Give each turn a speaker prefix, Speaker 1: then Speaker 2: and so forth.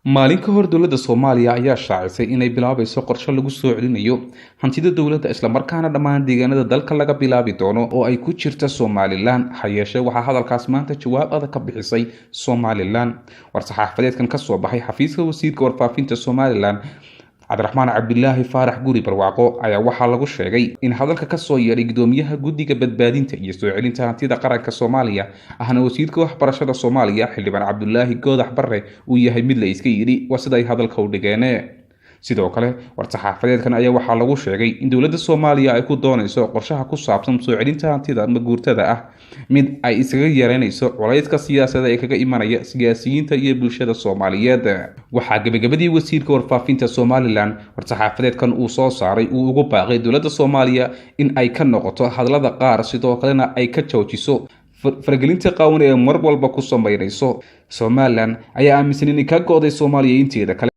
Speaker 1: maalin ka hor dowladda Soomaaliya ayaa shaacisay inay bilaabayso qorshe lagu soo celinayo hantida dowladda isla markaana dhammaan deegaanada dalka laga bilaabi doono oo ay ku jirta Somaliland. Hayeeshee waxaa hadalkaas maanta jawaab adag ka bixisay Somaliland. War-saxaafadeedkan ka soo baxay xafiiska wasiirka warfaafinta Somaliland Cabdiraxmaan Cabdillaahi Faarax Guri Barwaaqo ayaa waxaa lagu sheegay in hadalka ka soo yeeray gudoomiyaha guddiga badbaadinta iyo soo celinta hantida qaranka Soomaaliya ahna wasiirka waxbarashada Soomaaliya Xildhibaan Cabdullaahi Goodax Barre uu yahay mid la iska yiri waa sida ay hadalka u dhigeen. sidoo kale war-saxaafadeedkan ayaa waxaa lagu sheegay in dowladda Soomaaliya ay ku doonayso qorshaha ku saabsan soo celinta hantida maguurtada ah mid ay isaga yareynayso culayska siyaasadda ee kaga imanaya siyaasiyiinta iyo bulshada Soomaaliyeed. waxaa gabagabadii wasiirka warfaafinta Somaliland war-saxaafadeedkan uu soo saaray uu ugu baaqay dowladda Soomaaliya in ay ka noqoto hadallada qaar sidoo kalena ay ka joojiso faragelinta qaawan ee mar walba ku sameynayso. Somaliland ayaa aaminsan in ka go'day Soomaaliya inteeda kale